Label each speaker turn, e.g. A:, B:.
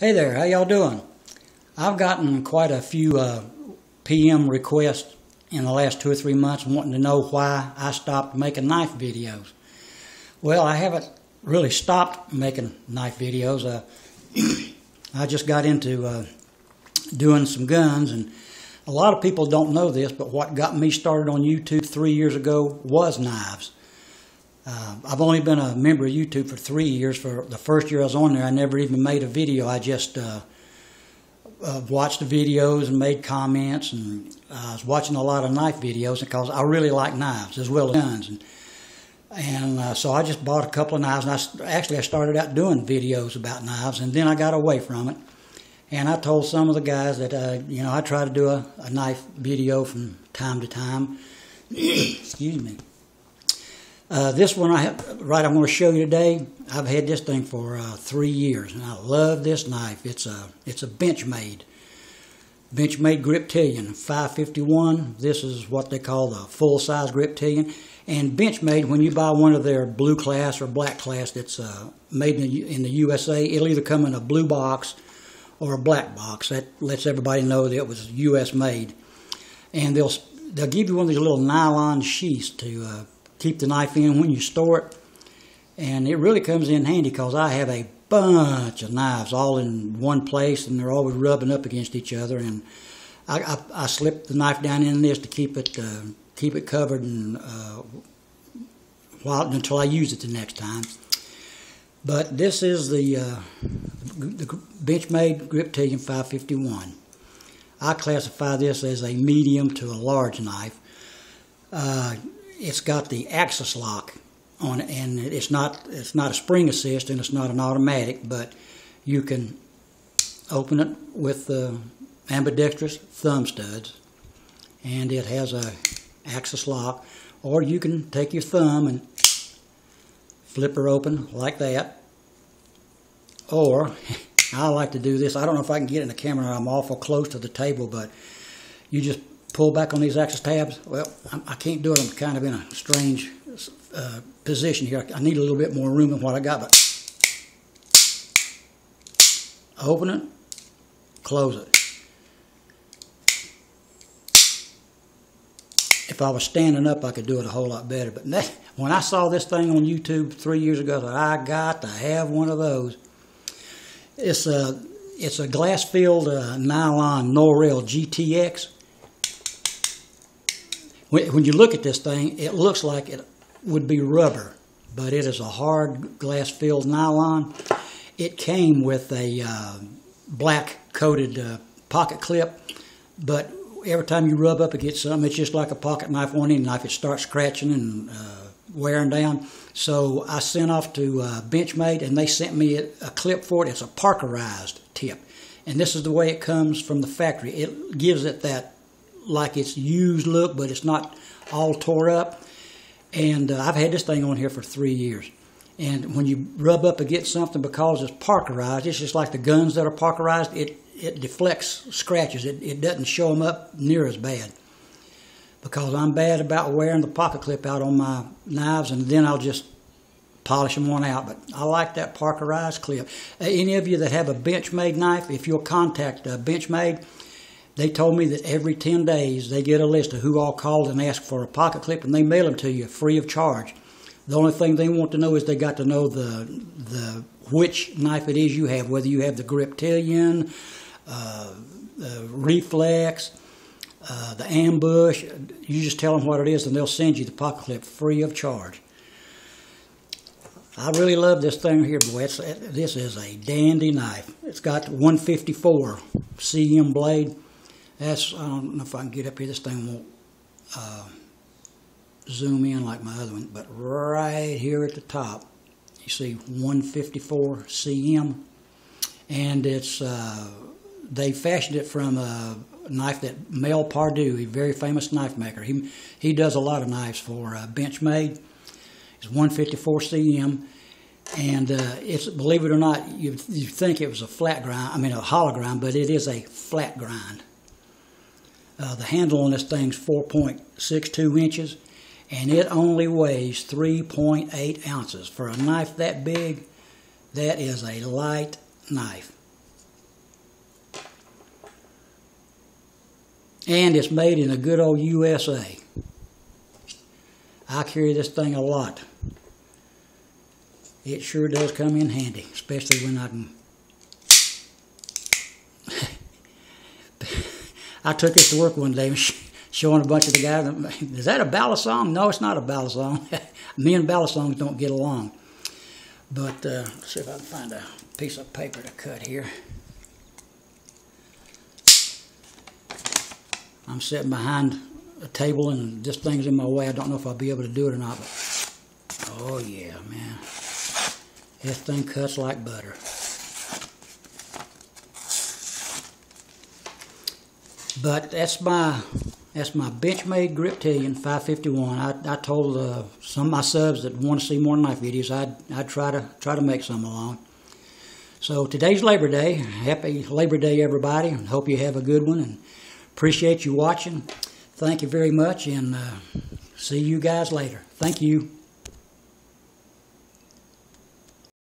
A: Hey there, how y'all doing? I've gotten quite a few PM requests in the last 2 or 3 months wanting to know why I stopped making knife videos. Well, I haven't really stopped making knife videos. I just got into doing some guns, and a lot of people don't know this, but what got me started on YouTube 3 years ago was knives. I've only been a member of YouTube for 3 years. For the first year I was on there, I never even made a video. I just watched the videos and made comments, and I was watching a lot of knife videos because I really like knives as well as guns. So I just bought a couple of knives, and I started out doing videos about knives, and then I got away from it. And I told some of the guys that, I try to do a knife video from time to time. Excuse me. This one I'm going to show you today, I've had this thing for 3 years, and I love this knife. It's a Benchmade Griptilian 551. This is what they call the full-size Griptilian. And Benchmade, when you buy one of their blue class or black class that's made in the USA, it'll either come in a blue box or a black box. That lets everybody know that it was US made. And they'll give you one of these little nylon sheaths to keep the knife in when you store it, and it really comes in handy because I have a bunch of knives all in one place, and they're always rubbing up against each other. And I slip the knife down in this to keep it covered and until I use it the next time. But this is the Benchmade Griptilian 551. I classify this as a medium to a large knife. It's got the Axiz lock on it, and it's not a spring assist, and it's not an automatic, but you can open it with the ambidextrous thumb studs, and it has a Axiz lock, or you can take your thumb and flip her open like that. Or I like to do this. I don't know if I can get it in the camera. I'm awful close to the table, but you just pull back on these Axiz tabs. Well, I can't do it. I'm kind of in a strange position here. I need a little bit more room than what I got, but open it, close it. If I was standing up, I could do it a whole lot better. But when I saw this thing on YouTube 3 years ago, I thought, I got to have one of those. It's a glass-filled nylon Noryl GTX. When you look at this thing, it looks like it would be rubber, but it is a hard glass-filled nylon. It came with a black-coated pocket clip, but every time you rub up against something, it's just like a pocket knife, one-end knife. It starts scratching and wearing down. So I sent off to Benchmade, and they sent me a clip for it. It's a parkerized tip, and this is the way it comes from the factory. It gives it that like it's used look, but it's not all tore up. And I've had this thing on here for 3 years. And when you rub up against something, because it's parkerized, it's just like the guns that are parkerized, it deflects scratches. It doesn't show them up near as bad. Because I'm bad about wearing the pocket clip out on my knives, and then I'll just polish them on out. But I like that parkerized clip. Any of you that have a Benchmade knife, if you'll contact Benchmade, they told me that every 10 days they get a list of who all called and asked for a pocket clip, and they mail them to you free of charge. The only thing they want to know is they got to know which knife it is you have, whether you have the Griptilian, the Reflex, the Ambush. You just tell them what it is, and they'll send you the pocket clip free of charge. I really love this thing here, boy. This is a dandy knife. It's got 154 CM blade. I don't know if I can get up here. This thing won't zoom in like my other one, but right here at the top, you see 154 CM, and it's they fashioned it from a knife that Mel Pardue, a very famous knife maker. He does a lot of knives for Benchmade. It's 154 CM, and it's, believe it or not, you think it was a flat grind, a hollow grind, but it is a flat grind. The handle on this thing's 4.62 inches, and it only weighs 3.8 ounces. For a knife that big, that is a light knife. And it's made in the good old USA. I carry this thing a lot. It sure does come in handy, especially when I can... I took this to work one day and showing a bunch of the guys, is that a ballad song? No, it's not a ballad song. Me and ballad songs don't get along. But let's see if I can find a piece of paper to cut here. I'm sitting behind a table and this thing's in my way. I don't know if I'll be able to do it or not. But oh yeah, man. This thing cuts like butter. But that's my Benchmade Griptilian 551. I told some of my subs that want to see more knife videos, I'd try to make some along. So today's Labor Day. Happy Labor Day, everybody. Hope you have a good one, and appreciate you watching. Thank you very much, and see you guys later. Thank you.